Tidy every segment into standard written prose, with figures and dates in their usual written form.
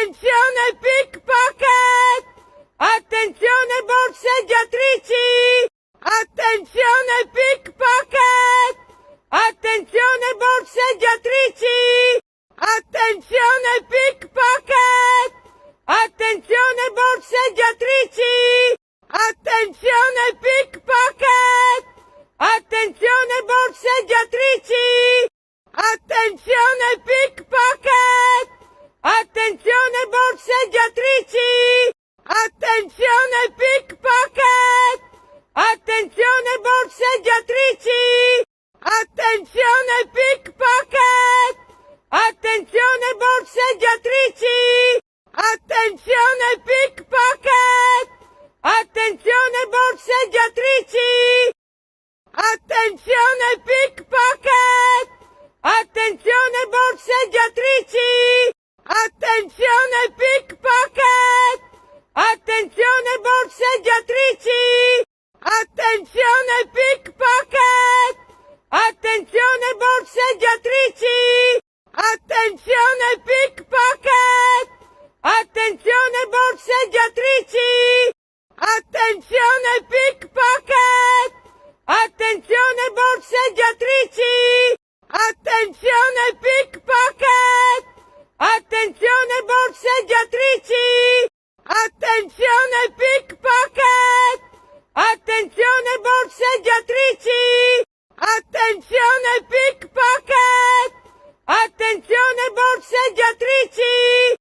Attenzione pickpocket! Attenzione borseggiatrici! Attenzione pickpocket! Attenzione borseggiatrici! Attenzione pickpocket! Attenzione borseggiatrici! Attenzione pickpocket! Attenzione borseggiatrici! Attenzione pickpocket! Attenzione borseggiatrici! Attenzione pickpocket! Attenzione borseggiatrici! Attenzione pickpocket! Attenzione borseggiatrici! Attenzione pickpocket! Attenzione borseggiatrici! Attenzione pickpocket! Attenzione borseggiatrici! Attenzione pickpocket! Attenzione borseggiatrici! Attenzione pickpocket! Attenzione borseggiatrici! Attenzione pickpocket! Attenzione borseggiatrici! Attenzione pickpocket! Attenzione borseggiatrici! Attenzione pickpocket! Attenzione borseggiatrici! Attenzione pickpocket! Attenzione borseggiatrici! Attenzione pickpocket! Attenzione borseggiatrici!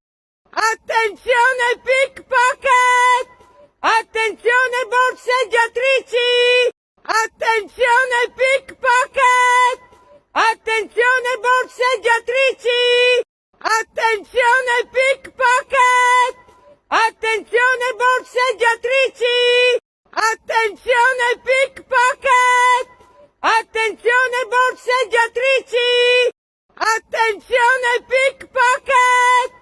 Attenzione pickpocket! Attenzione borseggiatrici! Attenzione pickpocket! Attenzione borseggiatrici! Attenzione pickpocket! Attenzione borseggiatrici! Attenzione pickpocket! Attenzione borseggiatrici! Attenzione pickpocket!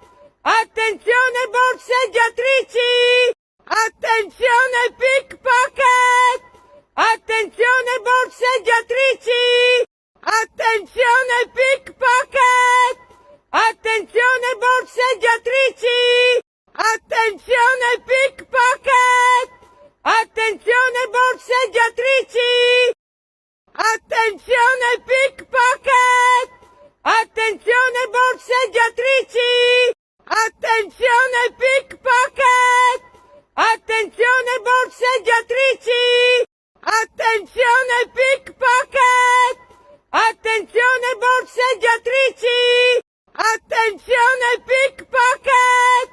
Attenzione borseggiatrici! Attenzione pickpocket! Attenzione borseggiatrici! Attenzione pickpocket! Attenzione borseggiatrici! Attenzione pickpocket! Attenzione borseggiatrici! Attenzione pickpocket! Attenzione borseggiatrici! Attenzione pickpocket! Attenzione borseggiatrici! Attenzione pickpocket! Attenzione borseggiatrici! Attenzione pickpocket!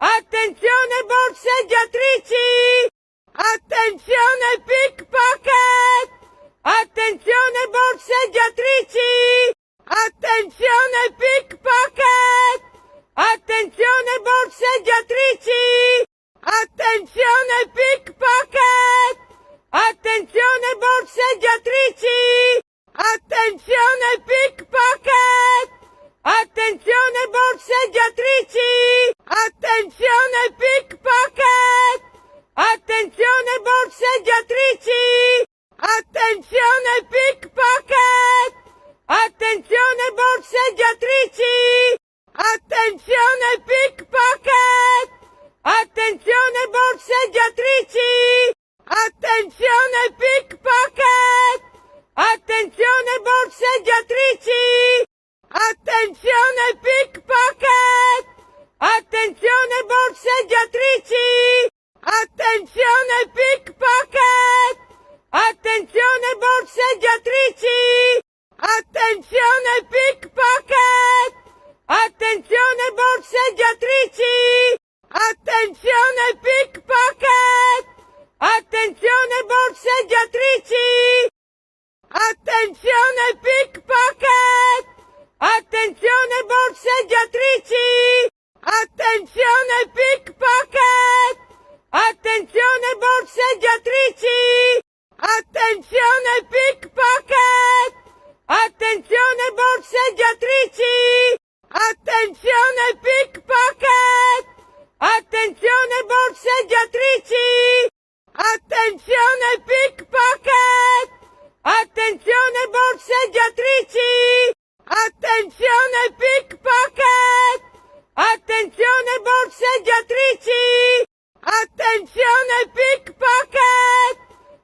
Attenzione borseggiatrici! Attenzione pickpocket! Attenzione borseggiatrici! Attenzione pickpocket! Attenzione borseggiatrici! Attenzione pickpocket! Attenzione borseggiatrici! Attenzione pickpocket! Attenzione borseggiatrici! Attenzione pickpocket! Attenzione borseggiatrici! Attenzione pickpocket! Attenzione borseggiatrici! Attenzione pickpocket! Attenzione borseggiatrici! Attenzione pickpocket! Attenzione borseggiatrici! Attenzione pickpocket! Attenzione borseggiatrici! Attenzione pickpocket! Attenzione borseggiatrici! Attenzione pickpocket! Attenzione borseggiatrici! Attenzione pickpocket! Attenzione borseggiatrici! Attenzione pickpocket! Attenzione borseggiatrici! Attenzione pickpocket! Attenzione borseggiatrici! Attenzione pickpocket! Attenzione borseggiatrici! Attenzione pickpocket! Attenzione borseggiatrici! Attenzione pickpocket! Attenzione borseggiatrici! Attenzione pickpocket! Attenzione borseggiatrici! Attenzione pickpocket!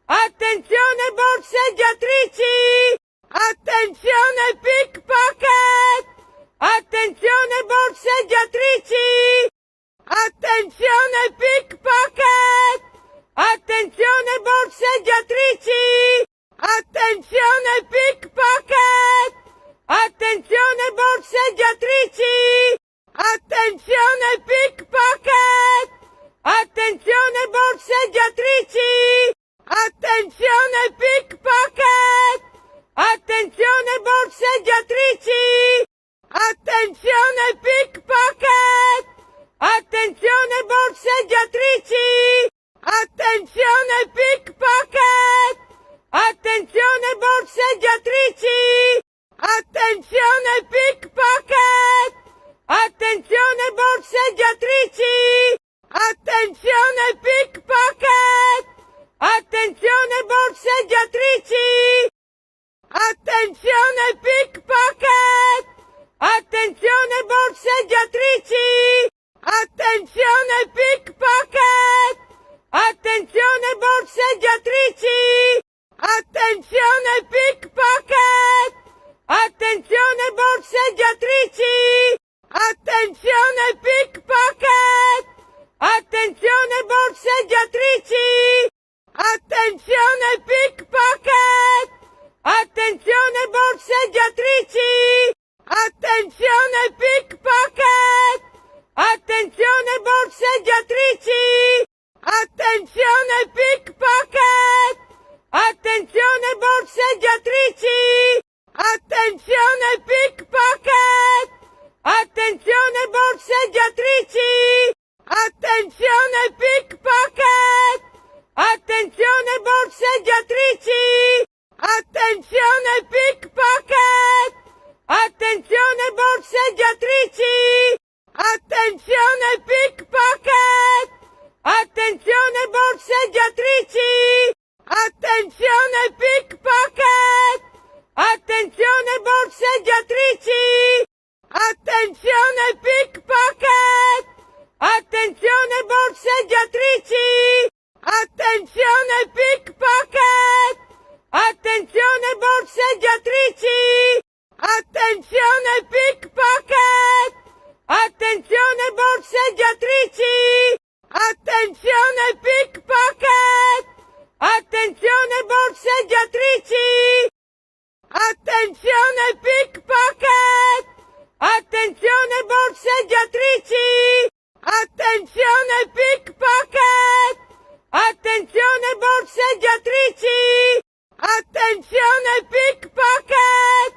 Attenzione borseggiatrici! Attenzione pickpocket! Attenzione borseggiatrici! Attenzione pickpocket! Attenzione borseggiatrici! Attenzione pickpocket! Attenzione borseggiatrici! Attenzione pickpocket! Attenzione borseggiatrici! Attenzione pickpocket! Attenzione borseggiatrici! Attenzione pickpocket! Attenzione borseggiatrici! Attenzione pickpocket! Attenzione borseggiatrici! Attenzione pickpocket! Attenzione borseggiatrici! Attenzione pickpocket! Attenzione borseggiatrici! Attenzione pickpocket! Attenzione borseggiatrici! Attenzione pickpocket! Attenzione borseggiatrici! Attenzione pickpocket! Attenzione borseggiatrici! Attenzione pickpocket! Attenzione borseggiatrici! Attenzione pickpocket! Attenzione borseggiatrici! Attenzione pickpocket! Attenzione borseggiatrici! Attenzione pickpocket! Attenzione borseggiatrici! Attenzione pickpocket! Attenzione borseggiatrici! Attenzione pickpocket! Attenzione borseggiatrici! Attenzione pickpocket! Attenzione borseggiatrici! Attenzione pickpocket! Attenzione borseggiatrici! Attenzione pickpocket! Attenzione borseggiatrici! Attenzione pickpocket! Attenzione borseggiatrici! Attenzione pickpocket! Attenzione borseggiatrici! Attenzione pickpocket! Attenzione borseggiatrici! Attenzione pickpocket! Attenzione borseggiatrici! Attenzione pickpocket! Attenzione borseggiatrici! Attenzione pickpocket! Attenzione borseggiatrici! Attenzione pickpocket! Attenzione borseggiatrici! Attenzione pickpocket!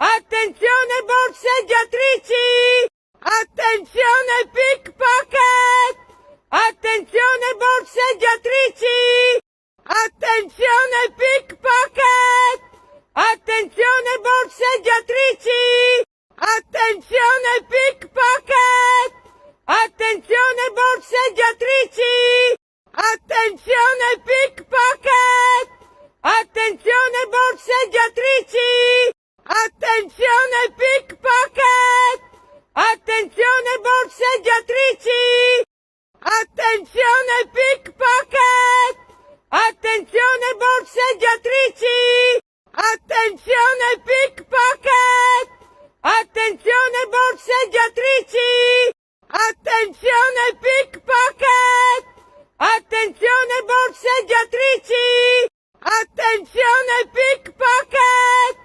Attenzione borseggiatrici! Attenzione pickpocket! Attenzione borseggiatrici! Attenzione pickpocket! Attenzione borseggiatrici! Attenzione pickpocket! Attenzione borseggiatrici! Attenzione pickpocket! Attenzione borseggiatrici! Attenzione pickpocket! Attenzione borseggiatrici! Attenzione pickpocket! Attenzione borseggiatrici! Attenzione pickpocket! Attenzione borseggiatrici! Attenzione pickpocket!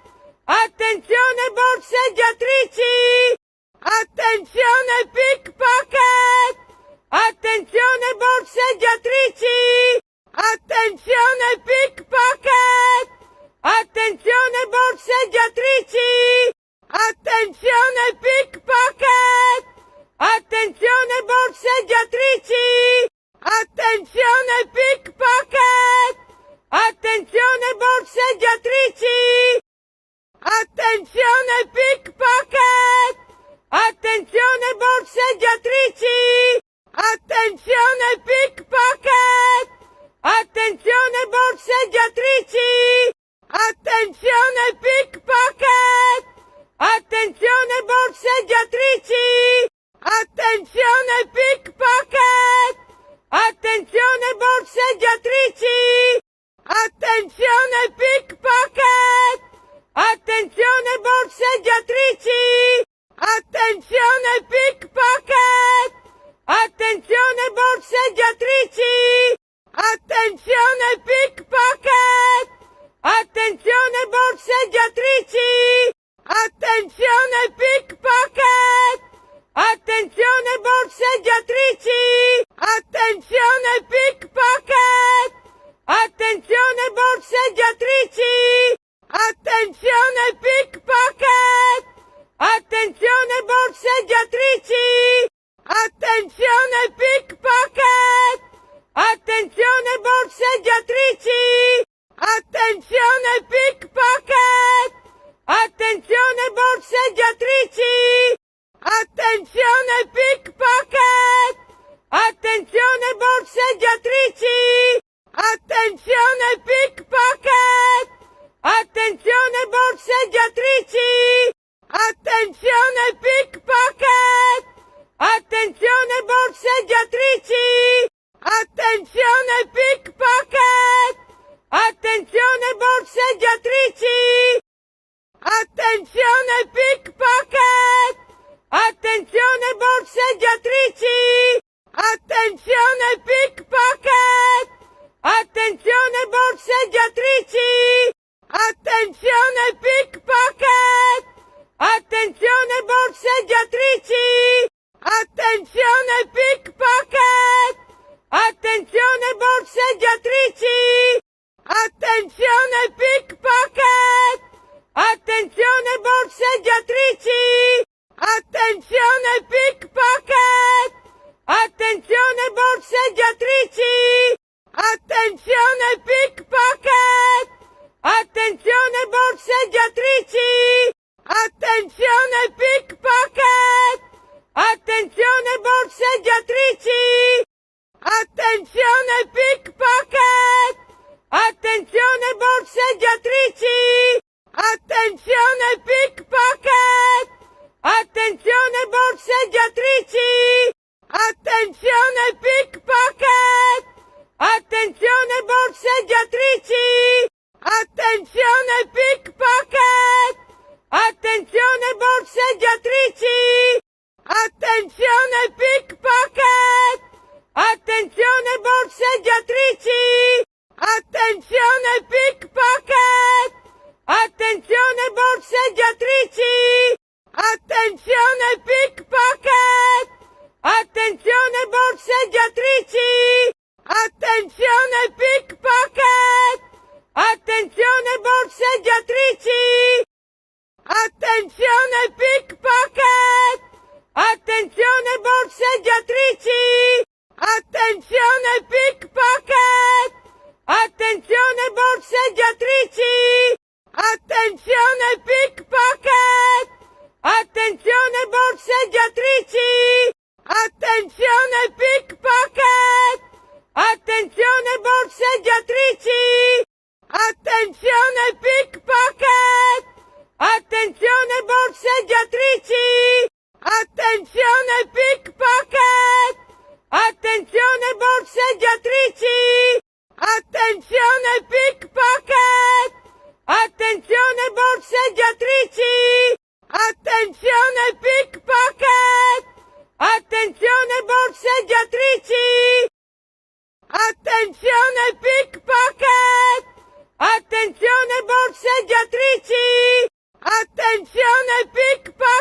Attenzione borseggiatrici! Attenzione pickpocket! Attenzione borseggiatrici! Attenzione pickpocket! Attenzione borseggiatrici! Attenzione pickpocket! Attenzione borseggiatrici! Attenzione pickpocket! Attenzione borseggiatrici! Attenzione pickpocket! Attenzione borseggiatrici! Attenzione pickpocket! Attenzione borseggiatrici! Attenzione pickpocket! Attenzione borseggiatrici! Attenzione pickpocket! Attenzione borseggiatrici! Attenzione pickpocket! Attenzione borseggiatrici! Attenzione pickpocket! Attenzione borseggiatrici! Attenzione pickpocket! Attenzione borseggiatrici! Attenzione pickpocket! Attenzione borseggiatrici! Attenzione pickpocket! Attenzione borseggiatrici! Attenzione pickpocket! Attenzione borseggiatrici! Attenzione pickpocket! Attenzione borseggiatrici! Attenzione pickpocket! Attenzione borseggiatrici! Attenzione pickpocket! Attenzione borseggiatrici! Attenzione pickpocket! Attenzione borseggiatrici! Attenzione pickpocket! Attenzione borseggiatrici! Attenzione pickpocket! Attenzione borseggiatrici! Attenzione pickpocket! Attenzione borseggiatrici! Attenzione pickpocket! Attenzione borseggiatrici! Attenzione pickpocket! Attenzione borseggiatrici! Attenzione pickpocket! Attenzione borseggiatrici! Attenzione pickpocket! Attenzione borseggiatrici! Attenzione pickpocket! Attenzione borseggiatrici! Attenzione pickpocket! Attenzione borseggiatrici! Attenzione pickpocket! Attenzione borseggiatrici! Attenzione pickpocket! Attenzione borseggiatrici! Attenzione pickpocket! Attenzione borseggiatrici! Attenzione pickpocket! Attenzione borseggiatrici! Attenzione pickpocket! Attenzione borseggiatrici! Attenzione pickpocket! Attenzione borseggiatrici! Attenzione pickpocket! Attenzione borseggiatrici! Attenzione pickpocket! Attenzione borseggiatrici! Attenzione pickpocket! Attenzione borseggiatrici! Attenzione pickpocket! Attenzione borseggiatrici! Attenzione pickpocket! Attenzione borseggiatrici! Attenzione pickpocket! Attenzione borseggiatrici! Attenzione pickpocket! Attenzione borseggiatrici! Attenzione pickpocket! Attenzione borseggiatrici! Attenzione pickpocket! Attenzione borseggiatrici! Attenzione pickpocket! Attenzione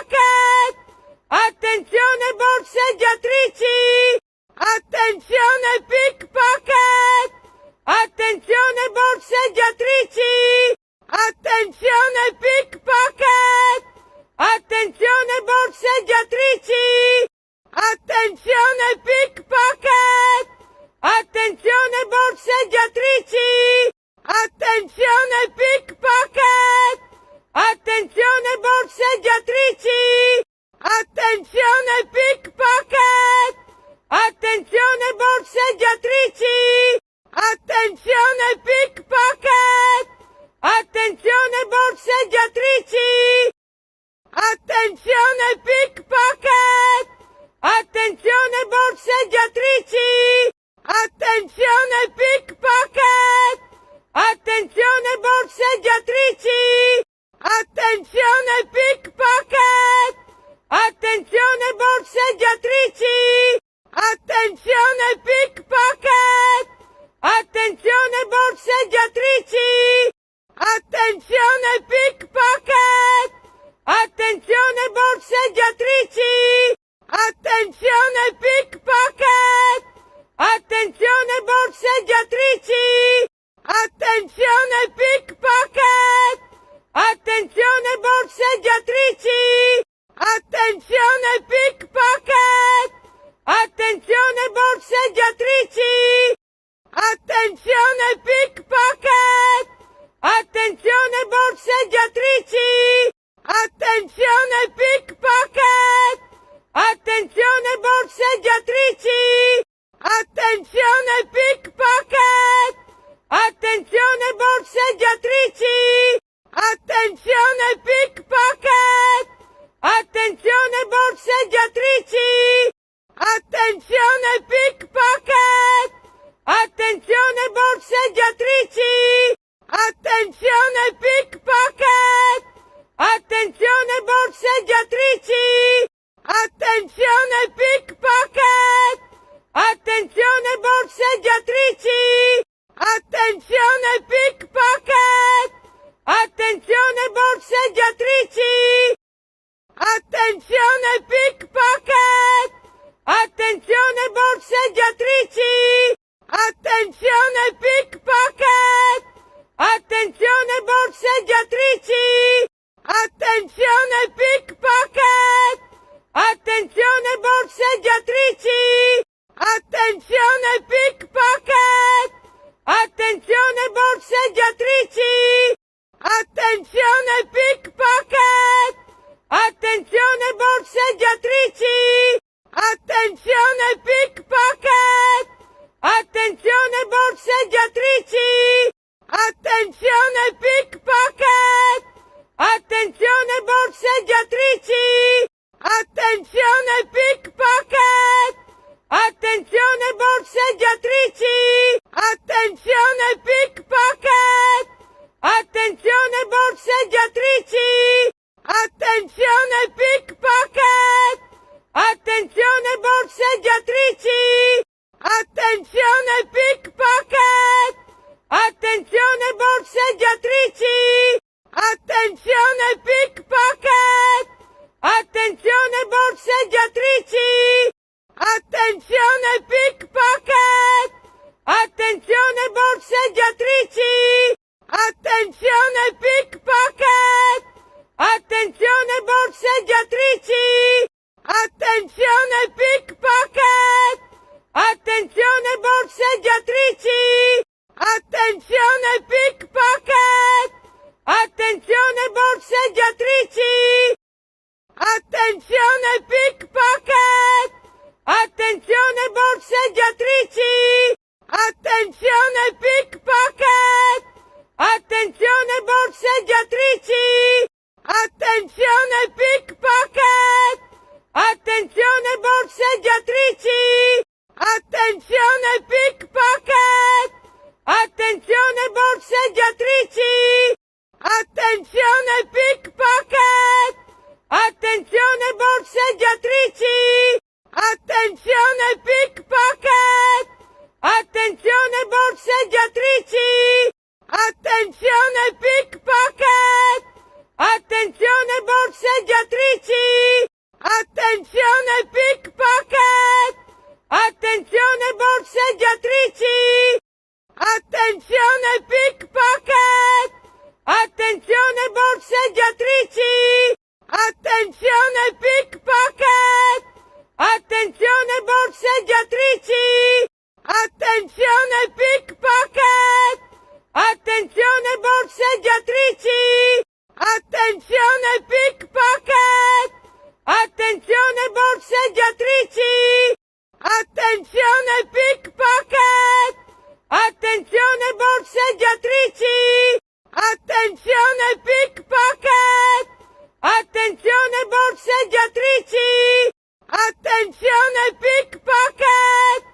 borseggiatrici! Attenzione pickpocket! Attenzione borseggiatrici! Attenzione pickpocket! Attenzione borseggiatrici! Attenzione pickpocket! Attenzione borseggiatrici! Attenzione pickpocket! Attenzione borseggiatrici! Attenzione pickpocket! Attenzione borseggiatrici! Attenzione pickpocket! Attenzione borseggiatrici! Attenzione pickpocket! pickpocket! Attenzione borseggiatrici! Attenzione pickpocket! Attenzione borseggiatrici! Attenzione pickpocket! Attenzione borseggiatrici! Attenzione pickpocket! Attenzione borseggiatrici! Attenzione pickpocket! Attenzione borseggiatrici! Attenzione pickpocket! Attenzione borseggiatrici! Attenzione pickpocket! Attenzione borseggiatrici! Attenzione pickpocket! Attenzione borseggiatrici! Attenzione pickpocket! Attenzione borseggiatrici! Attenzione pickpocket! Attenzione borseggiatrici! Attenzione pickpocket! Attenzione borseggiatrici! Attenzione pickpocket! Attenzione borseggiatrici! Attenzione pickpocket! Attenzione borseggiatrici! Attenzione pickpocket! Attenzione borseggiatrici! Attenzione pickpocket! Attenzione borseggiatrici! Attenzione pickpocket! Attenzione borseggiatrici! Attenzione pickpocket! Attenzione borseggiatrici! Attenzione pickpocket! Attenzione borseggiatrici! Attenzione pickpocket! Attenzione borseggiatrici! Attenzione pickpocket! Attenzione borseggiatrici! Attenzione pickpocket! Attenzione borseggiatrici! Attenzione pickpocket! Attenzione borseggiatrici! Attenzione pickpocket! Attenzione borseggiatrici! Attenzione pickpocket! Attenzione borseggiatrici! Attenzione pickpocket! Attenzione borseggiatrici! Attenzione pickpocket! Attenzione borseggiatrici! Attenzione pickpocket! Attenzione borseggiatrici! Attenzione pickpocket! Attenzione borseggiatrici! Attenzione pickpocket! Attenzione borseggiatrici! Attenzione pickpocket! Attenzione borseggiatrici! Attenzione pickpocket! Attenzione borseggiatrici! Attenzione pickpocket! Attenzione borseggiatrici! Attenzione pickpocket! Attenzione borseggiatrici! Attenzione pickpocket! Attenzione borseggiatrici! Attenzione pickpocket! Attenzione borseggiatrici! Attenzione pickpocket! Attenzione borseggiatrici! Attenzione pickpocket! Attenzione borseggiatrici! Attenzione pickpocket! Attenzione borseggiatrici! Attenzione pickpocket! Attenzione borseggiatrici! Attenzione pickpocket! Attenzione borseggiatrici! Attenzione pickpocket! Attenzione borseggiatrici! Attenzione pickpocket! Attenzione borseggiatrici! Attenzione pickpocket! Attenzione borseggiatrici! Attenzione pickpocket! Attenzione borseggiatrici! Attenzione pickpocket! Attenzione borseggiatrici! Attenzione pickpocket!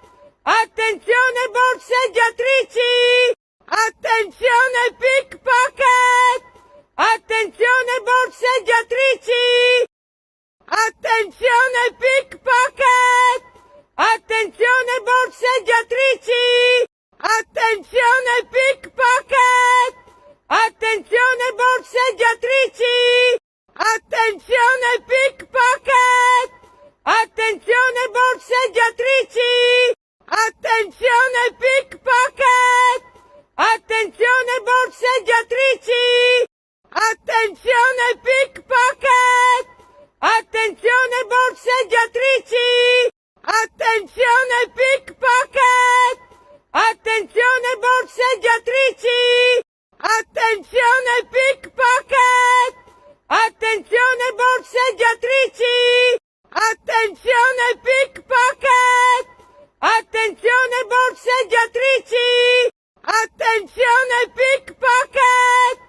Attenzione borseggiatrici! pickpocket! Attenzione borseggiatrici! Attenzione pickpocket! Attenzione borseggiatrici! Attenzione pickpocket! Attenzione borseggiatrici! Attenzione pickpocket!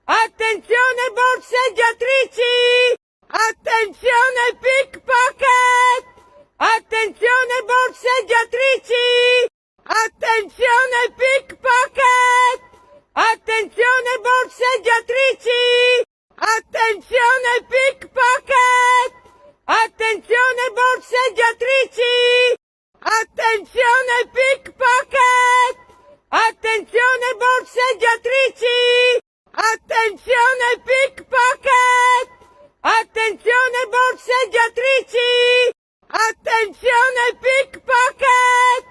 Attenzione borseggiatrici! Attenzione pickpocket! Attenzione borseggiatrici! Attenzione pickpocket! Attenzione borseggiatrici! Attenzione pickpocket! Attenzione borseggiatrici! Attenzione pickpocket! Attenzione borseggiatrici! Attenzione pickpocket! Attenzione borseggiatrici! Attenzione pickpocket!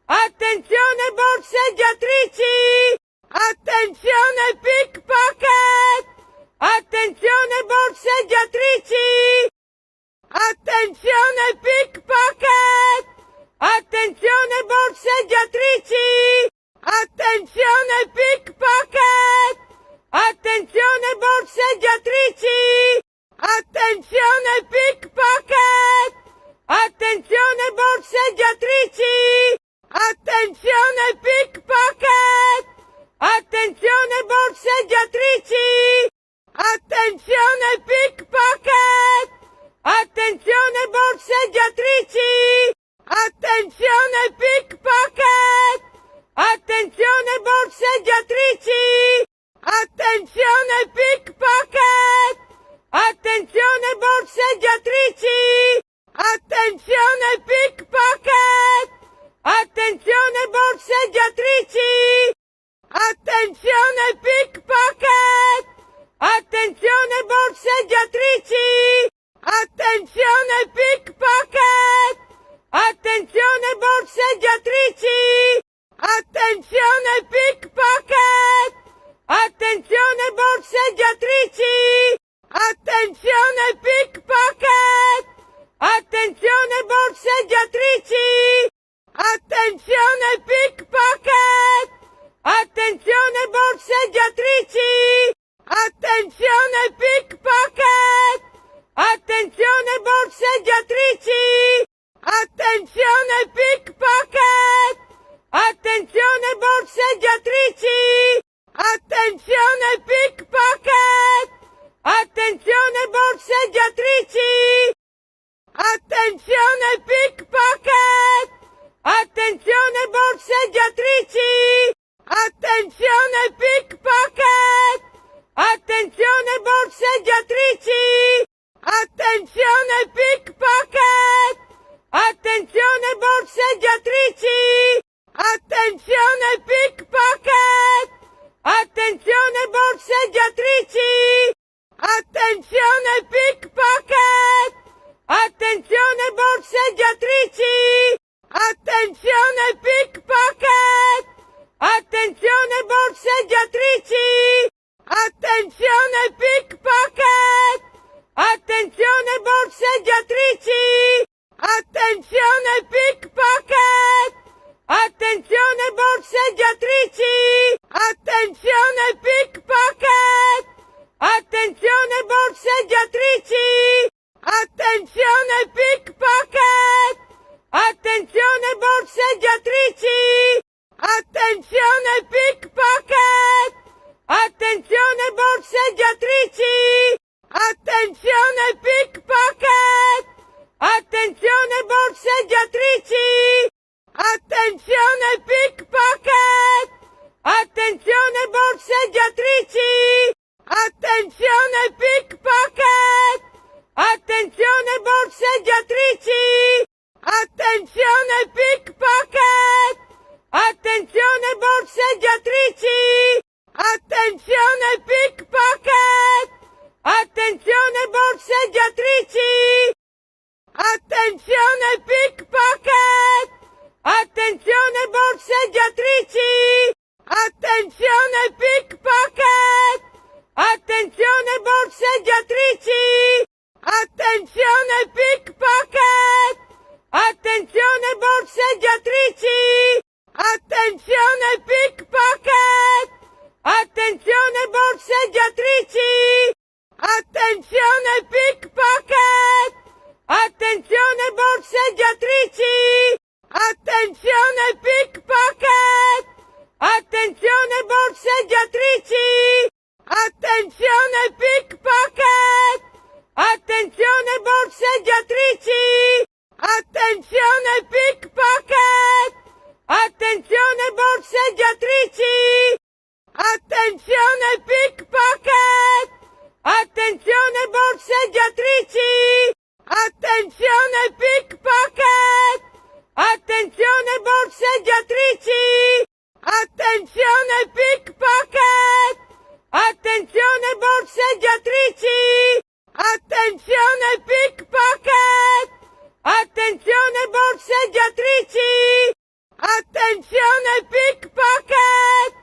Attenzione borseggiatrici! Attenzione pickpocket! Attenzione borseggiatrici! Attenzione pickpocket! Attenzione borseggiatrici! Attenzione pickpocket! Attenzione borseggiatrici! Attenzione pickpocket! Attenzione borseggiatrici! Attenzione pickpocket! Attenzione borseggiatrici! Attenzione pickpocket! Attenzione borseggiatrici! Attenzione pickpocket! Attenzione borseggiatrici! Attenzione pickpocket! Attenzione borseggiatrici! Attenzione pickpocket! Attenzione borseggiatrici! Attenzione pickpocket! Attenzione borseggiatrici! Attenzione pickpocket! Attenzione borseggiatrici! Attenzione pickpocket! Attenzione borseggiatrici! Attenzione pickpocket! Attenzione borseggiatrici! Attenzione pickpocket! Attenzione borseggiatrici! Attenzione pickpocket! Attenzione borseggiatrici! Attenzione pickpocket! Attenzione borseggiatrici! Attenzione pickpocket! Attenzione borseggiatrici! Attenzione pickpocket! Attenzione borseggiatrici! Attenzione pickpocket! Attenzione borseggiatrici! Attenzione pickpocket! Attenzione borseggiatrici! Attenzione pickpocket! Attenzione borseggiatrici! Attenzione pickpocket! Attenzione borseggiatrici! Attenzione pickpocket! Attenzione borseggiatrici! Attenzione pickpocket! Attenzione borseggiatrici! Attenzione pickpocket! Attenzione borseggiatrici! Attenzione pickpocket! Attenzione borseggiatrici! Attenzione pickpocket! Attenzione borseggiatrici! Attenzione pickpocket! Attenzione borseggiatrici! Attenzione pickpocket! Attenzione borseggiatrici! Attenzione pickpocket! Attenzione borseggiatrici! Attenzione pickpocket! Attenzione borseggiatrici! Attenzione pickpocket! Attenzione borseggiatrici! Attenzione pickpocket! Attenzione borseggiatrici! Attenzione pickpocket! Attenzione borseggiatrici! Attenzione pickpocket! Attenzione borseggiatrici! Attenzione pickpocket! Attenzione borseggiatrici! pickpocket! Attenzione borseggiatrici! Attenzione pickpocket! Attenzione borseggiatrici! Attenzione pickpocket! Attenzione borseggiatrici! Attenzione pickpocket! Attenzione borseggiatrici! Attenzione pickpocket! Attenzione borseggiatrici! Attenzione pickpocket! Attenzione borseggiatrici! Attenzione pickpocket! Attenzione borseggiatrici! Attenzione pickpocket!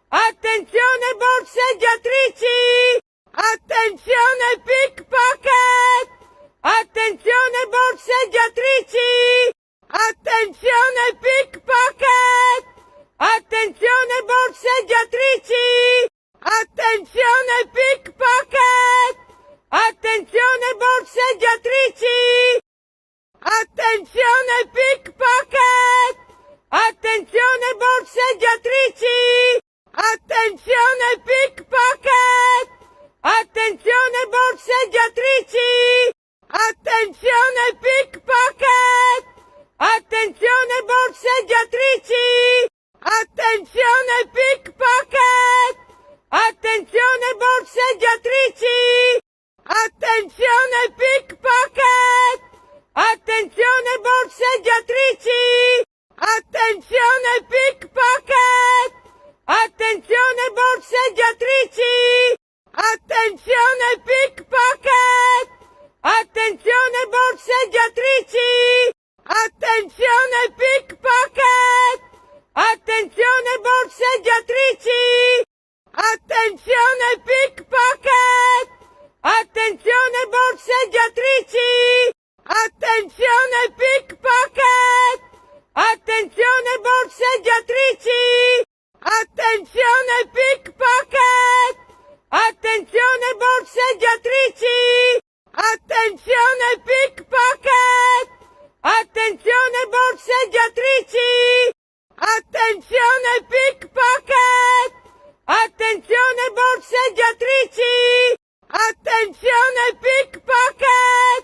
Attenzione borseggiatrici! Attenzione pickpocket! Attenzione borseggiatrici! Attenzione pickpocket! Attenzione borseggiatrici! Attenzione pickpocket! Attenzione borseggiatrici! Attenzione pickpocket! Attenzione borseggiatrici! Attenzione pickpocket! Attenzione borseggiatrici! Attenzione pickpocket! Attenzione borseggiatrici! Attenzione pickpocket! Attenzione borseggiatrici! Attenzione pickpocket! Attenzione borseggiatrici! Attenzione pickpocket! Attenzione borseggiatrici! Attenzione pickpocket! Attenzione borseggiatrici! Attenzione pickpocket! Attenzione borseggiatrici! Attenzione pickpocket! Attenzione borseggiatrici! Attenzione pickpocket! Attenzione borseggiatrici! Attenzione pickpocket! Attenzione borseggiatrici! Attenzione pickpocket! Attenzione borseggiatrici! Attenzione pickpocket! Attenzione borseggiatrici! Attenzione pickpocket! Attenzione borseggiatrici! Attenzione pickpocket!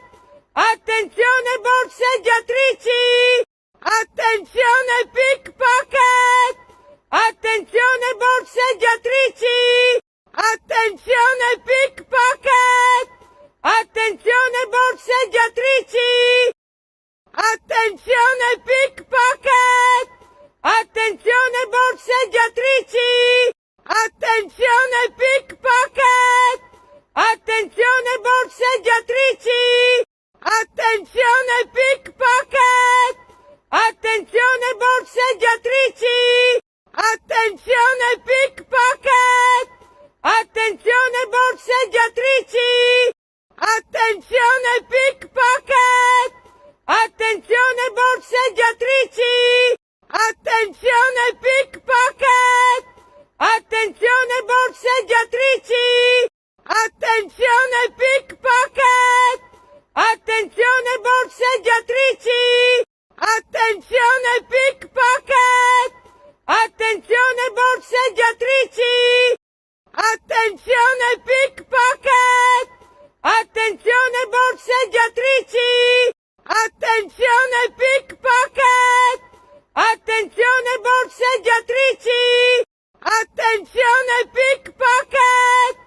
Attenzione borseggiatrici! Attenzione pickpocket! Attenzione borseggiatrici! Attenzione pickpocket! Attenzione borseggiatrici! Attenzione pickpocket! Attenzione borseggiatrici! Attenzione pickpocket! Attenzione borseggiatrici! Attenzione pickpocket! Attenzione borseggiatrici! Attenzione pickpocket! Attenzione borseggiatrici! Attenzione pickpocket! Attenzione borseggiatrici! Attenzione pickpocket! Attenzione borseggiatrici! Attenzione pickpocket! Attenzione borseggiatrici! Attenzione pickpocket! Attenzione borseggiatrici! Attenzione pickpocket! Attenzione borseggiatrici! Attenzione pickpocket! Attenzione borseggiatrici! Attenzione pickpocket!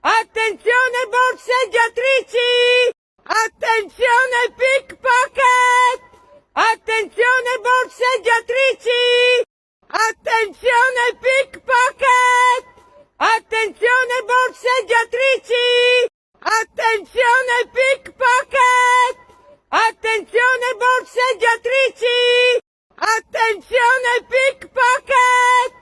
Attenzione borseggiatrici! Attenzione pickpocket! Attenzione borseggiatrici! Attenzione pickpocket! Attenzione borseggiatrici! Attenzione pickpocket!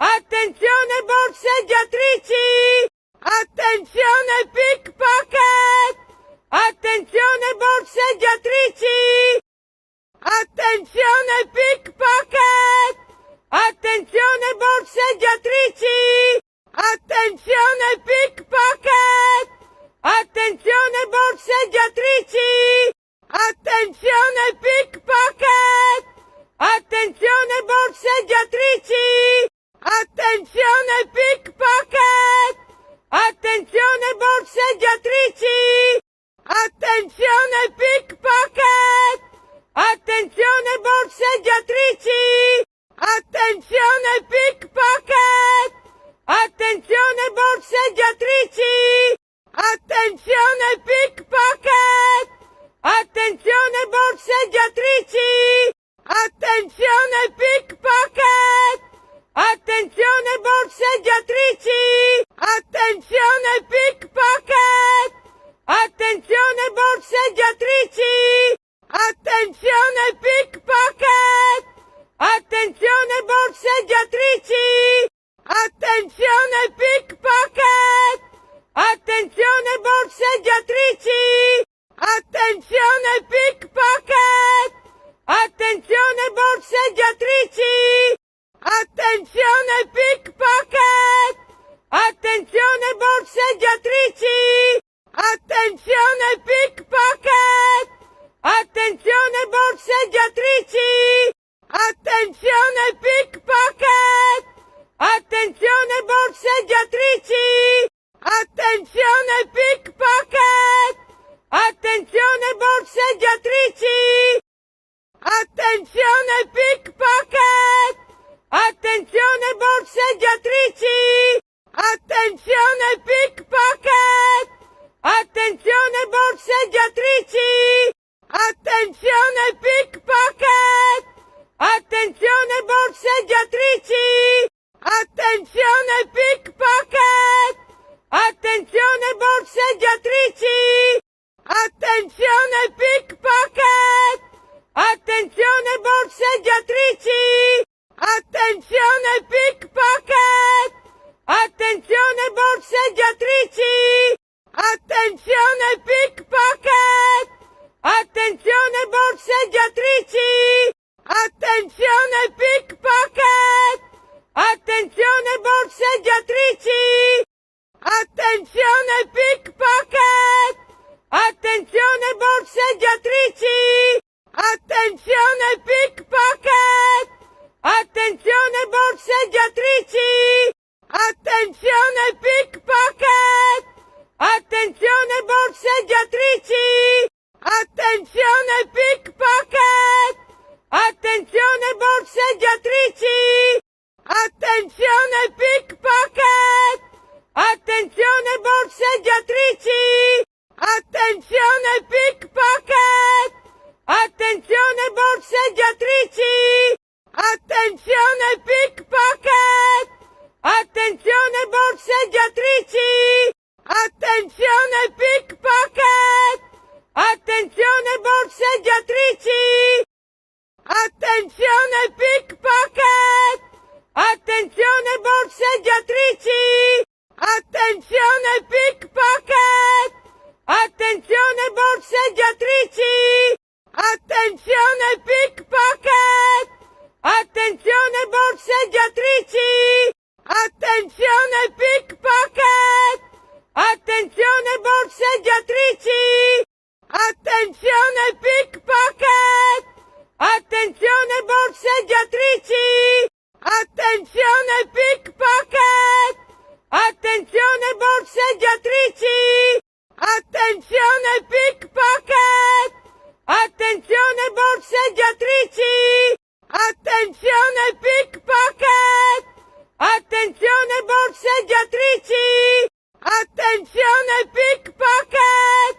Attenzione borseggiatrici! Attenzione pickpocket! Attenzione borseggiatrici! Attenzione pickpocket! Attenzione borseggiatrici! Attenzione pickpocket! Attenzione borseggiatrici! Attenzione pickpocket! Attenzione borseggiatrici! borseggiatrici! Attenzione pickpocket! Attenzione borseggiatrici! Attenzione pickpocket! Attenzione borseggiatrici! Attenzione pickpocket! Attenzione borseggiatrici! Attenzione pickpocket! Attenzione borseggiatrici! Attenzione pickpocket! Attenzione borseggiatrici! Attenzione pickpocket! Attenzione borseggiatrici! Attenzione pickpocket! Attenzione borseggiatrici! Attenzione pickpocket! Attenzione borseggiatrici! Attenzione pickpocket! Attenzione borseggiatrici! Attenzione pickpocket! Attenzione borseggiatrici! Attenzione pickpocket! Attenzione borseggiatrici! Attenzione pickpocket! Attenzione borseggiatrici! Attenzione pickpocket! Attenzione borseggiatrici! Attenzione pickpocket! Attenzione borseggiatrici! Attenzione pickpocket! Attenzione borseggiatrici! Attenzione pickpocket! Attenzione borseggiatrici! Attenzione pickpocket! Attenzione borseggiatrici! Attenzione pickpocket! Attenzione borseggiatrici! Attenzione pickpocket! Attenzione borseggiatrici! Attenzione pickpocket! Attenzione borseggiatrici! Attenzione pickpocket! Attenzione borseggiatrici! Attenzione pickpocket! Attenzione borseggiatrici! Attenzione pickpocket! Attenzione borseggiatrici! Attenzione pickpocket! Attenzione borseggiatrici! Attenzione pickpocket! Attenzione borseggiatrici! Attenzione pickpocket! Attenzione borseggiatrici! Attenzione pickpocket! Attenzione borseggiatrici! Attenzione pickpocket! Attenzione borseggiatrici! Attenzione pickpocket! Attenzione borseggiatrici! Attenzione pickpocket! Attenzione borseggiatrici! Attenzione pickpocket! Attenzione borseggiatrici! Attenzione pickpocket! Attenzione borseggiatrici! Attenzione pickpocket! Attenzione borseggiatrici! Attenzione pickpocket! Attenzione borseggiatrici! Attenzione pickpocket! Attenzione borseggiatrici! Attenzione pickpocket! Attenzione borseggiatrici! Attenzione pickpocket! Attenzione borseggiatrici! Attenzione pickpocket!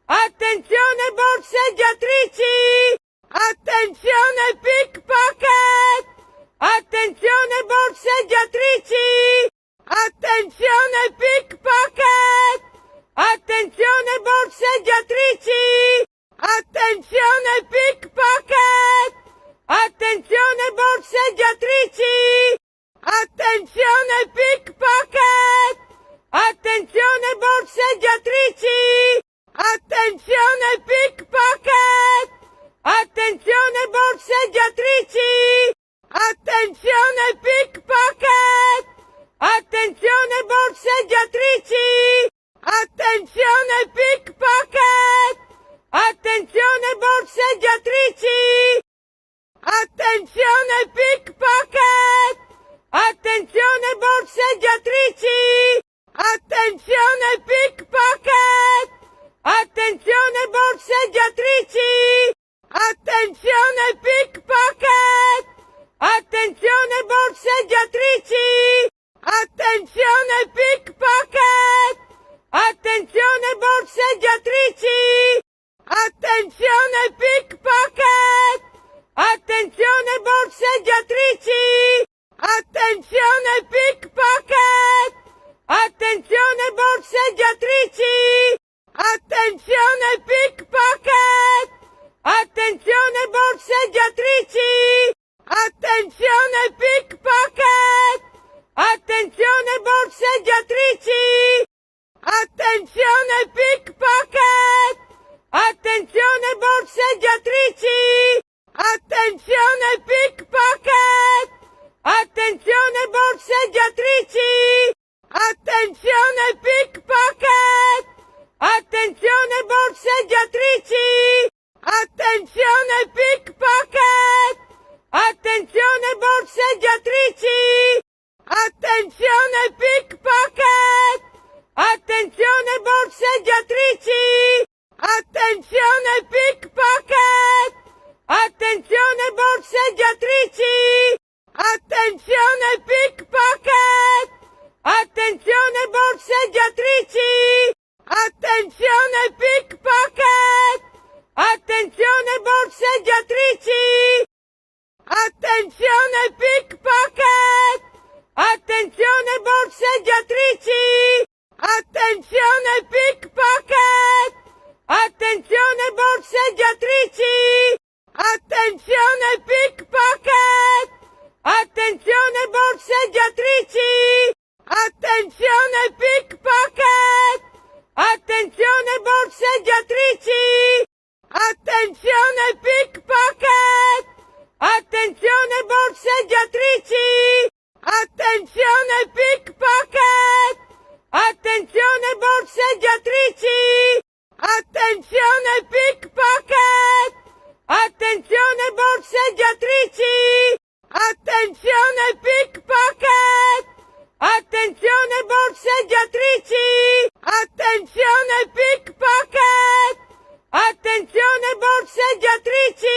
Attenzione borseggiatrici! Attenzione pickpocket! Attenzione borseggiatrici! Attenzione pickpocket! Attenzione borseggiatrici! Attenzione pickpocket! Attenzione borseggiatrici! Attenzione pickpocket! Attenzione borseggiatrici! Attenzione pickpocket! Attenzione borseggiatrici! Attenzione pickpocket! Attenzione borseggiatrici! Attenzione pickpocket! Attenzione borseggiatrici! Attenzione pickpocket! Attenzione borseggiatrici! Attenzione pickpocket! Attenzione borseggiatrici! Attenzione pickpocket! Attenzione borseggiatrici! Attenzione pickpocket! Attenzione borseggiatrici! Attenzione pickpocket! Attenzione borseggiatrici! Attenzione pickpocket! Attenzione borseggiatrici! Attenzione pickpocket! Attenzione borseggiatrici! Attenzione pickpocket! Attenzione borseggiatrici! Attenzione pickpocket! Attenzione borseggiatrici! Attenzione pickpocket! Attenzione borseggiatrici! Attenzione pickpocket! Attenzione borseggiatrici! Attenzione pickpocket! Attenzione borseggiatrici! Attenzione pickpocket! Attenzione borseggiatrici! Attenzione pickpocket! Attenzione borseggiatrici! Attenzione pickpocket! Attenzione borseggiatrici! Attenzione pickpocket! Attenzione borseggiatrici! Attenzione pickpocket! Attenzione borseggiatrici! Attenzione pickpocket! Attenzione borseggiatrici! Attenzione pickpocket! Attenzione borseggiatrici! Attenzione pickpocket! Attenzione borseggiatrici! Attenzione pickpocket! Attenzione borseggiatrici! Attenzione pickpocket! Attenzione borseggiatrici! Attenzione pickpocket! Attenzione borseggiatrici! Attenzione pickpocket! Attenzione borseggiatrici! Attenzione pickpocket! Attenzione borseggiatrici!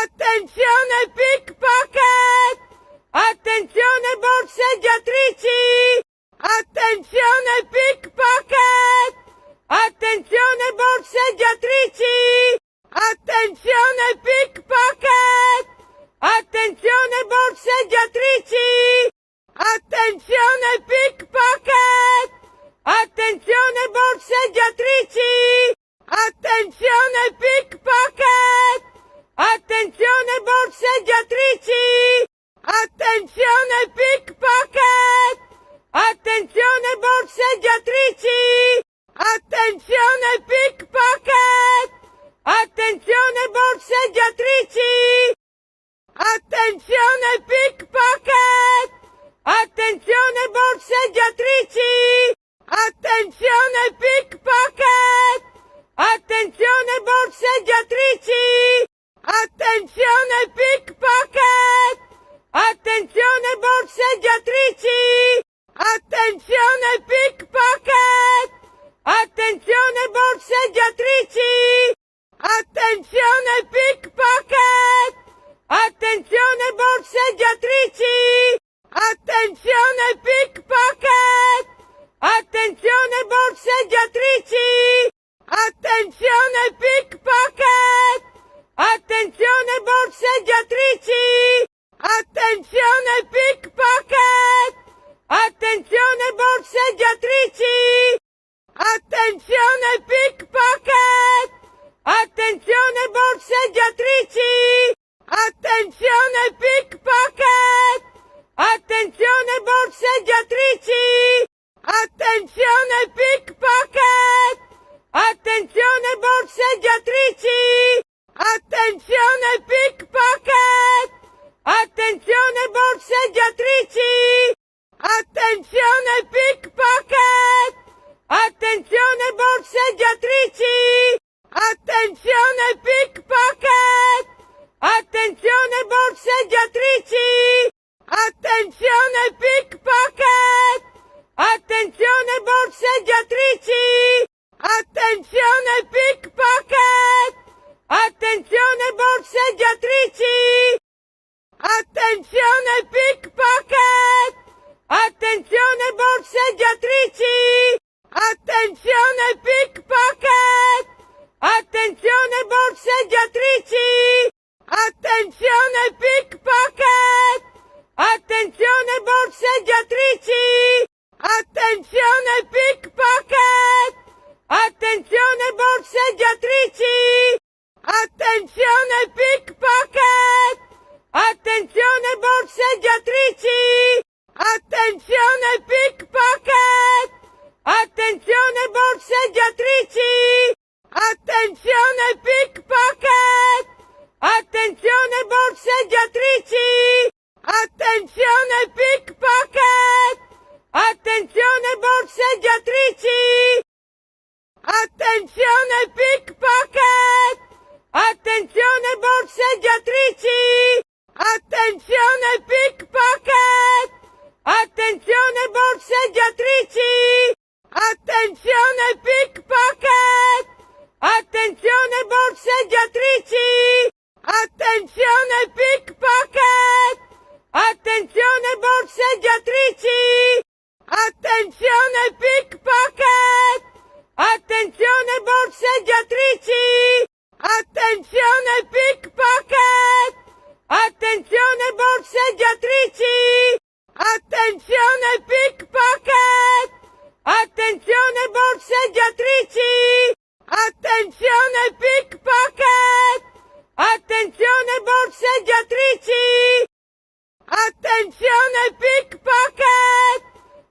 Attenzione pickpocket! Attenzione borseggiatrici! Attenzione pickpocket! Attenzione borseggiatrici! Attenzione pickpocket! Attenzione borseggiatrici! Attenzione pickpocket! Attenzione borseggiatrici! Attenzione pickpocket! Attenzione borseggiatrici! Attenzione pickpocket! Attenzione borseggiatrici! Attenzione pickpocket! Attenzione borseggiatrici! Attenzione pickpocket! Attenzione borseggiatrici! Attenzione pickpocket! Attenzione borseggiatrici! Attenzione pickpocket! Attenzione borseggiatrici! Attenzione pickpocket! Attenzione borseggiatrici! Attenzione pickpocket! Attenzione borseggiatrici! Attenzione pickpocket! Attenzione borseggiatrici! Attenzione pickpocket! Attenzione borseggiatrici! Attenzione pickpocket! Attenzione borseggiatrici! Attenzione pickpocket! Attenzione borseggiatrici! Attenzione pickpocket! Attenzione borseggiatrici! Attenzione pickpocket! Attenzione borseggiatrici! Attenzione pickpocket! Attenzione borseggiatrici! Attenzione pickpocket! Attenzione borseggiatrici! Attenzione pickpocket! Attenzione Attenzione pickpocket! Attenzione borseggiatrici! Attenzione pickpocket! Attenzione borseggiatrici! Attenzione pickpocket! Attenzione borseggiatrici! Attenzione pickpocket! Attenzione borseggiatrici! Attenzione pickpocket! Attenzione borseggiatrici! Attenzione pickpocket! Attenzione borseggiatrici! Attenzione pickpocket! Attenzione borseggiatrici! Attenzione pickpocket! Attenzione borseggiatrici! Attenzione pickpocket! Attenzione borseggiatrici! Attenzione pickpocket! Attenzione borseggiatrici! Attenzione pickpocket! Attenzione borseggiatrici! Attenzione pickpocket! Attenzione borseggiatrici! Attenzione pickpocket! Attenzione borseggiatrici! Attenzione pickpocket! Attenzione borseggiatrici! Attenzione pickpocket! Attenzione borseggiatrici! Attenzione pickpocket! Attenzione borseggiatrici! Attenzione pickpocket!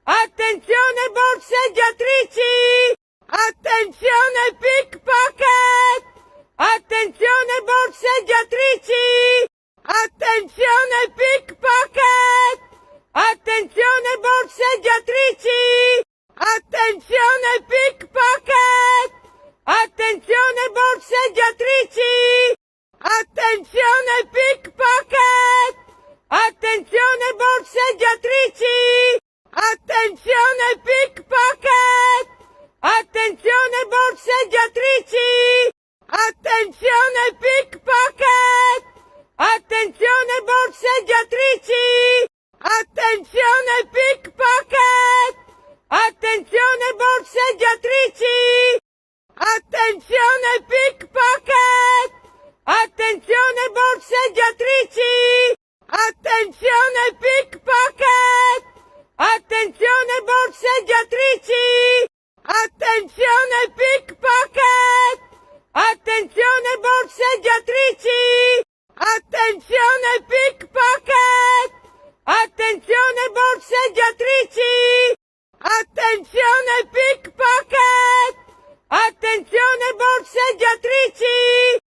Attenzione borseggiatrici! Attenzione pickpocket! Attenzione borseggiatrici! Attenzione pickpocket! Attenzione borseggiatrici! Attenzione pickpocket! Attenzione borseggiatrici! Attenzione pickpocket! Attenzione borseggiatrici! Attenzione pickpocket! Attenzione borseggiatrici! Attenzione pickpocket! Attenzione borseggiatrici! Attenzione pickpocket! Attenzione borseggiatrici! Attenzione pickpocket! Attenzione borseggiatrici! Attenzione pickpocket! Attenzione borseggiatrici! Attenzione pickpocket! Attenzione borseggiatrici! Attenzione pickpocket! Attenzione borseggiatrici! Attenzione pickpocket! Attenzione borseggiatrici! Attenzione pickpocket! Attenzione borseggiatrici!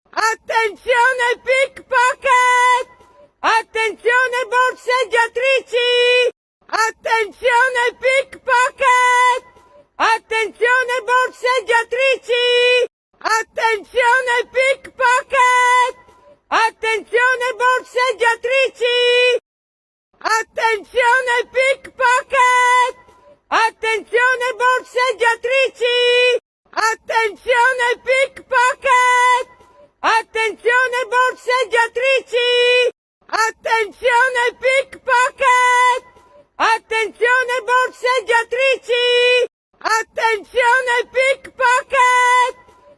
Attenzione pickpocket! Attenzione borseggiatrici! Attenzione pickpocket! Attenzione borseggiatrici! Attenzione pickpocket! Attenzione borseggiatrici! Attenzione pickpocket! Attenzione borseggiatrici! Attenzione pickpocket! Attenzione borseggiatrici! Attenzione pickpocket!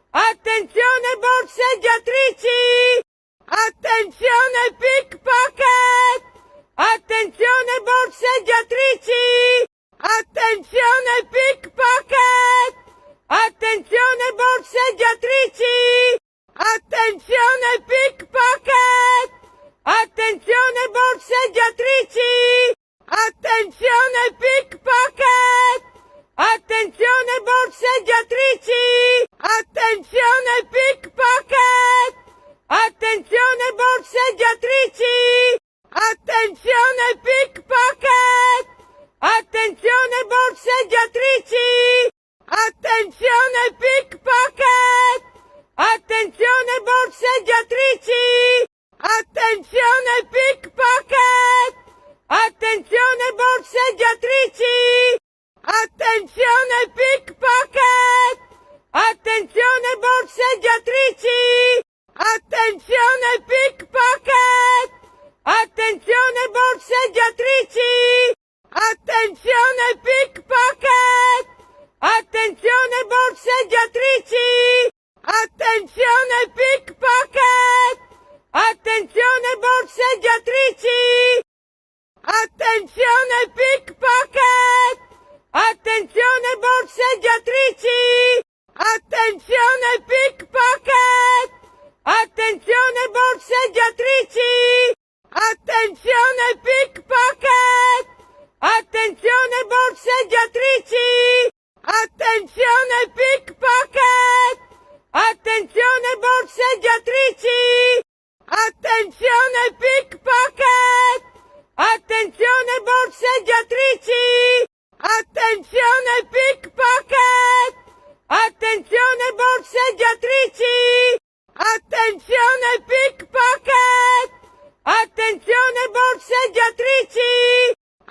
Attenzione borseggiatrici! Attenzione pickpocket! Attenzione borseggiatrici! Attenzione pickpocket! Attenzione borseggiatrici! Attenzione pickpocket! Attenzione borseggiatrici! Attenzione pickpocket! Attenzione borseggiatrici! Attenzione pickpocket! Attenzione borseggiatrici! Attenzione pickpocket! Attenzione borseggiatrici! Attenzione pickpocket! Attenzione borseggiatrici! Attenzione pickpocket! Attenzione borseggiatrici! Attenzione pickpocket! Attenzione borseggiatrici! Attenzione pickpocket! Attenzione pickpocket! Attenzione borseggiatrici! Attenzione pickpocket! Attenzione borseggiatrici! Attenzione pickpocket! Attenzione borseggiatrici! Attenzione pickpocket! Attenzione borseggiatrici! Attenzione pickpocket! Attenzione borseggiatrici! Attenzione pickpocket! Attenzione borseggiatrici! Attenzione pickpocket! Attenzione borseggiatrici!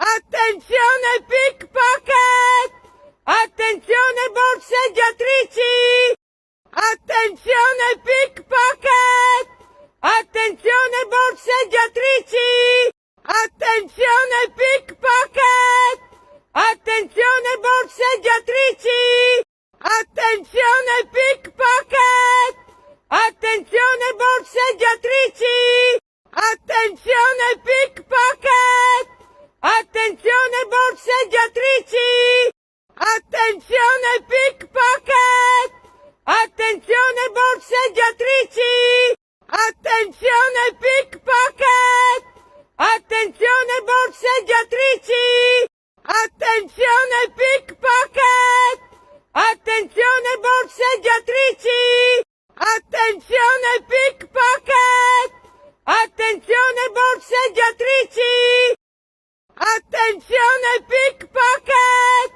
Attenzione pickpocket! Attenzione borseggiatrici! Attenzione pickpocket! Attenzione borseggiatrici! Attenzione pickpocket! Attenzione borseggiatrici! Attenzione pickpocket! Attenzione borseggiatrici! Attenzione pickpocket! Attenzione borseggiatrici! Attenzione pickpocket! Attenzione borseggiatrici! Attenzione pickpocket! Attenzione borseggiatrici! Attenzione pickpocket! Attenzione borseggiatrici! Attenzione pickpocket! Attenzione borseggiatrici! Attenzione pickpocket!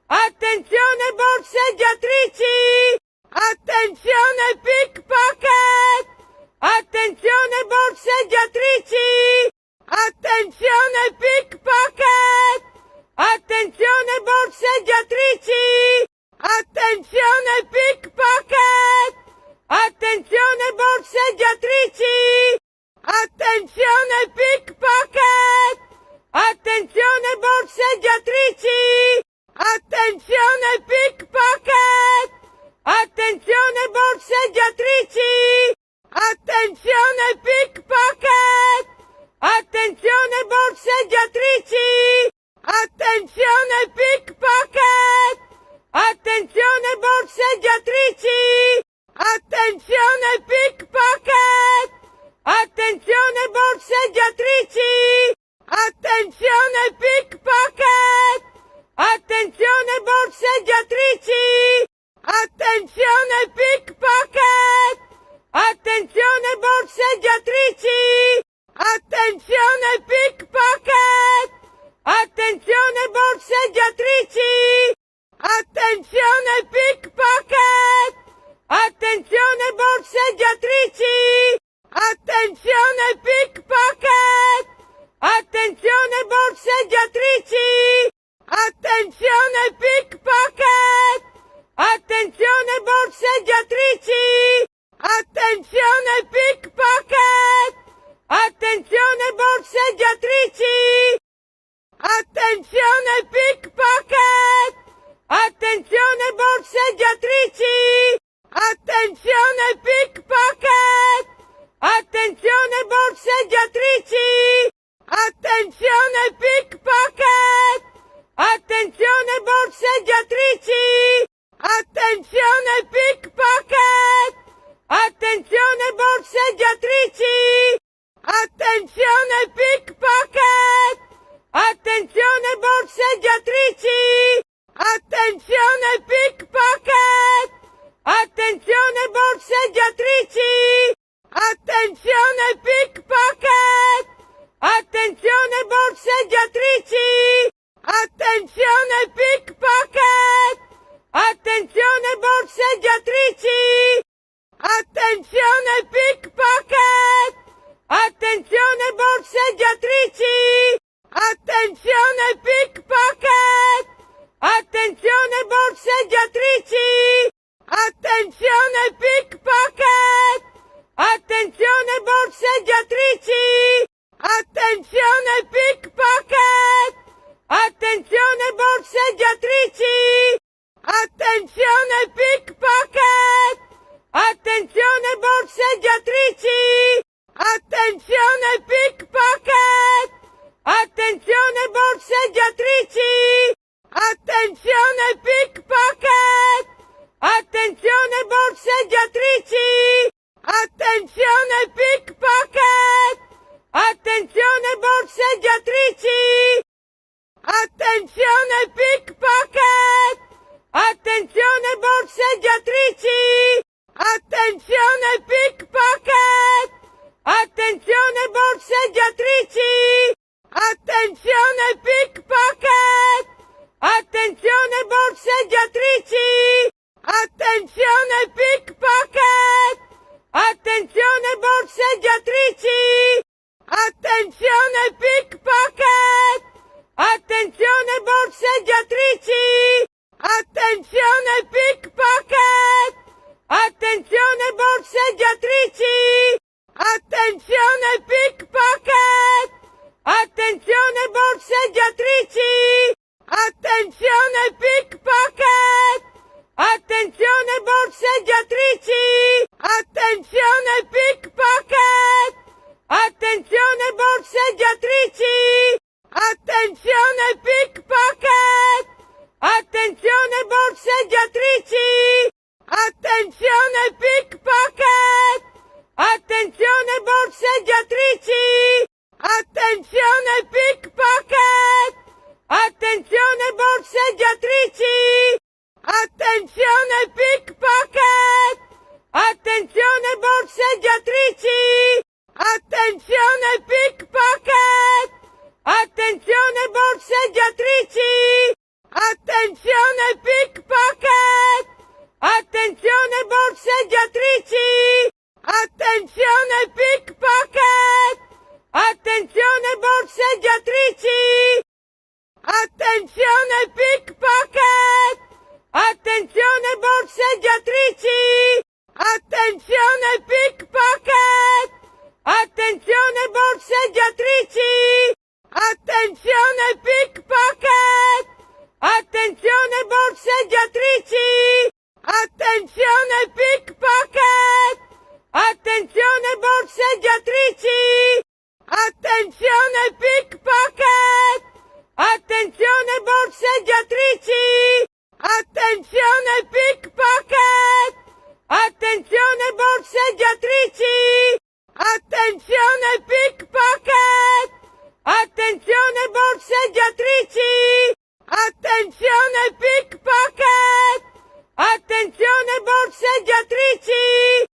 Attenzione borseggiatrici! Attenzione pickpocket! Attenzione borseggiatrici! Attenzione pickpocket! Attenzione borseggiatrici! Attenzione pickpocket! Attenzione borseggiatrici! Attenzione pickpocket! Attenzione borseggiatrici! Attenzione pickpocket! Attenzione borseggiatrici! Attenzione pickpocket! Attenzione borseggiatrici! Attenzione pickpocket! Attenzione borseggiatrici! Attenzione pickpocket! Attenzione borseggiatrici! Attenzione pickpocket! Attenzione borseggiatrici! Attenzione pickpocket! Attenzione borseggiatrici! Attenzione pickpocket! Attenzione borseggiatrici! Attenzione pickpocket! Attenzione borseggiatrici! Attenzione pickpocket! Attenzione borseggiatrici! Attenzione pickpocket! Attenzione borseggiatrici! Attenzione pickpocket! Attenzione borseggiatrici! Attenzione pickpocket! Attenzione borseggiatrici! Attenzione pickpocket! Attenzione borseggiatrici! Attenzione pickpocket! Attenzione borseggiatrici! Attenzione pickpocket! Attenzione borseggiatrici! Attenzione pickpocket! Attenzione borseggiatrici! Attenzione pickpocket! Attenzione borseggiatrici! Attenzione pickpocket! Attenzione borseggiatrici! Attenzione pickpocket! Attenzione borseggiatrici! Attenzione pickpocket! Attenzione borseggiatrici! Attenzione pickpocket! Attenzione borseggiatrici! Attenzione pickpocket! Attenzione borseggiatrici! Attenzione pickpocket! Attenzione borseggiatrici! Attenzione pickpocket! Attenzione borseggiatrici! Attenzione pickpocket! Attenzione Attenzione borseggiatrici! Attenzione pickpocket! Attenzione borseggiatrici! Attenzione pickpocket! Attenzione borseggiatrici! Attenzione pickpocket! Attenzione borseggiatrici! Attenzione pickpocket! Attenzione borseggiatrici! Attenzione pickpocket! Attenzione borseggiatrici! Attenzione pickpocket! Attenzione borseggiatrici! Attenzione pickpocket! Attenzione borseggiatrici! Attenzione pickpocket! Attenzione borseggiatrici! Attenzione pickpocket! Attenzione borseggiatrici! Attenzione pickpocket! Attenzione borseggiatrici! Attenzione pickpocket! Attenzione borseggiatrici! Attenzione pickpocket! Attenzione borseggiatrici! Attenzione pickpocket! Attenzione borseggiatrici! Attenzione pickpocket! Attenzione borseggiatrici! Attenzione pickpocket! Attenzione borseggiatrici! Attenzione pickpocket! Attenzione borseggiatrici! Attenzione pickpocket! Attenzione borseggiatrici! Attenzione pickpocket! Attenzione borseggiatrici! Attenzione pickpocket! Attenzione borseggiatrici! Attenzione pickpocket! Attenzione borseggiatrici! Attenzione pickpocket! Attenzione borseggiatrici! Attenzione pickpocket! Attenzione borseggiatrici! Attenzione pickpocket! Attenzione borseggiatrici! Attenzione pickpocket! Attenzione borseggiatrici! Attenzione pickpocket! Attenzione borseggiatrici! Attenzione pickpocket! Attenzione borseggiatrici!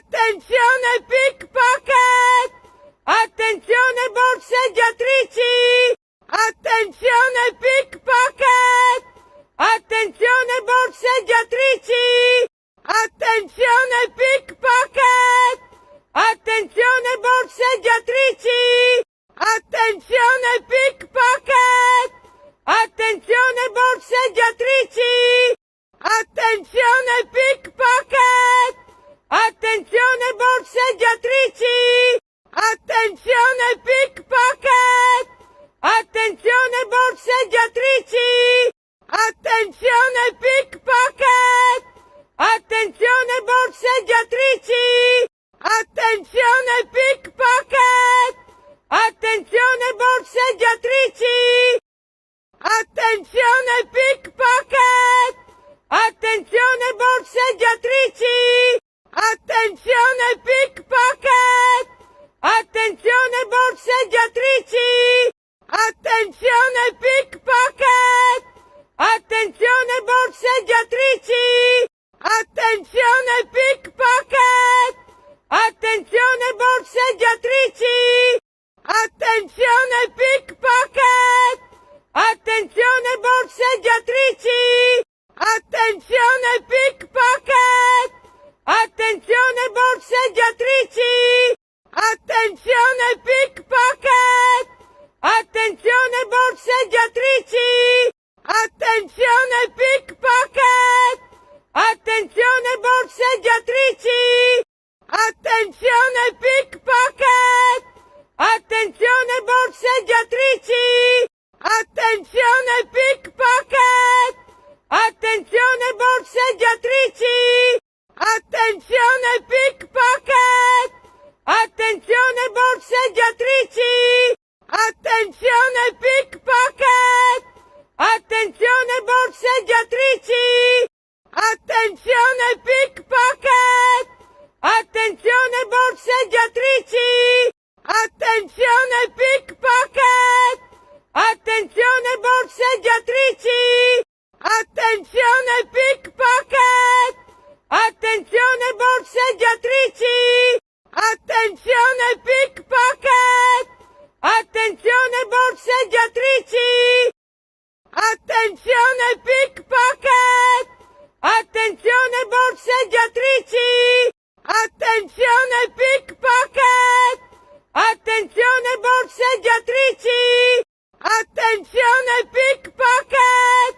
Attenzione pickpocket! Attenzione borseggiatrici! Attenzione pickpocket! Attenzione borseggiatrici! Attenzione pickpocket! Attenzione borseggiatrici! Attenzione pickpocket! Attenzione borseggiatrici! Attenzione pickpocket! Attenzione borseggiatrici! Attenzione pickpocket! Attenzione borseggiatrici! Attenzione pickpocket! Attenzione borseggiatrici! Attenzione pickpocket! Attenzione borseggiatrici! Attenzione pickpocket! Attenzione borseggiatrici! Attenzione pickpocket! Attenzione borseggiatrici! Attenzione pickpocket! Attenzione borseggiatrici! Attenzione pickpocket! Attenzione borseggiatrici! Attenzione pickpocket! Attenzione borseggiatrici! Attenzione pickpocket! Attenzione borseggiatrici! Attenzione pickpocket! Attenzione borseggiatrici! Attenzione pickpocket! Attenzione borseggiatrici! Attenzione pickpocket! Attenzione borseggiatrici! Attenzione pickpocket! Attenzione borseggiatrici! Attenzione pickpocket! Attenzione borseggiatrici! Attenzione pickpocket! Attenzione borseggiatrici! Attenzione pickpocket! Attenzione borseggiatrici! Attenzione pickpocket! Attenzione borseggiatrici! Attenzione pickpocket! Attenzione borseggiatrici! Attenzione pickpocket! Attenzione borseggiatrici! Attenzione pickpocket! Attenzione borseggiatrici! Attenzione pickpocket! Attenzione borseggiatrici! Attenzione pickpocket!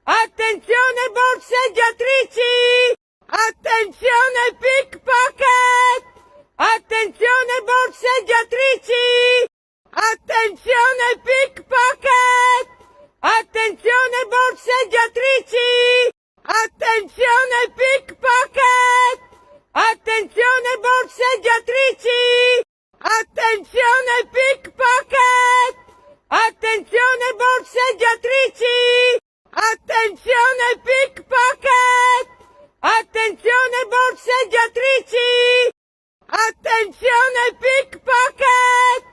Attenzione borseggiatrici! Attenzione pickpocket! Attenzione borseggiatrici! Attenzione pickpocket! Attenzione borseggiatrici! Attenzione pickpocket! Attenzione borseggiatrici! Attenzione pickpocket! Attenzione borseggiatrici! Attenzione pickpocket! Attenzione borseggiatrici! Attenzione pickpocket!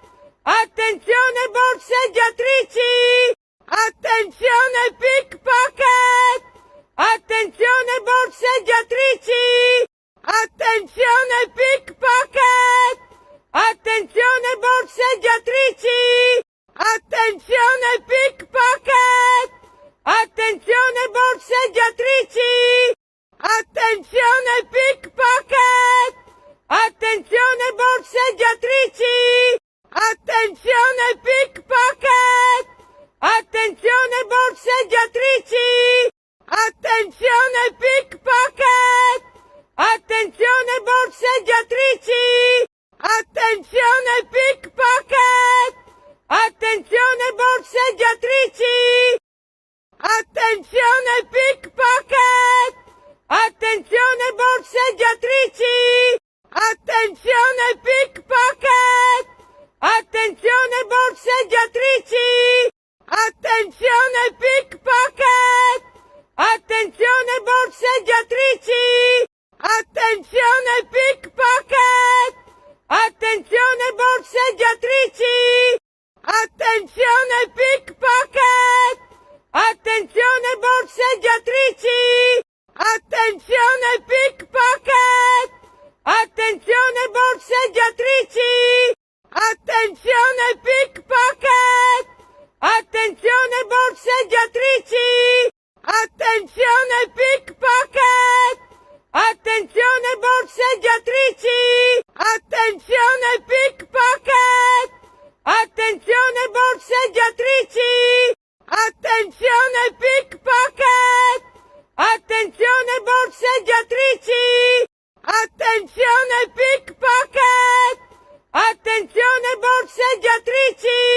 Attenzione borseggiatrici! Attenzione pickpocket! Attenzione borseggiatrici! Attenzione pickpocket! Attenzione borseggiatrici! Attenzione pickpocket! Attenzione borseggiatrici! Attenzione pickpocket! Attenzione borseggiatrici! Attenzione pickpocket! Attenzione borseggiatrici! Attenzione pickpocket! Attenzione borseggiatrici! Attenzione pickpocket! Attenzione borseggiatrici! Attenzione pickpocket! Attenzione borseggiatrici! Attenzione pickpocket! Attenzione borseggiatrici! Attenzione pickpocket! Attenzione borseggiatrici! Attenzione pickpocket! Attenzione borseggiatrici! Attenzione pickpocket! Attenzione borseggiatrici! Attenzione pickpocket! Attenzione borseggiatrici! Attenzione pickpocket! Attenzione borseggiatrici! Attenzione pickpocket! Attenzione borseggiatrici! Attenzione pickpocket! Attenzione borseggiatrici! Attenzione pickpocket! Attenzione borseggiatrici! Attenzione pickpocket! Attenzione borseggiatrici!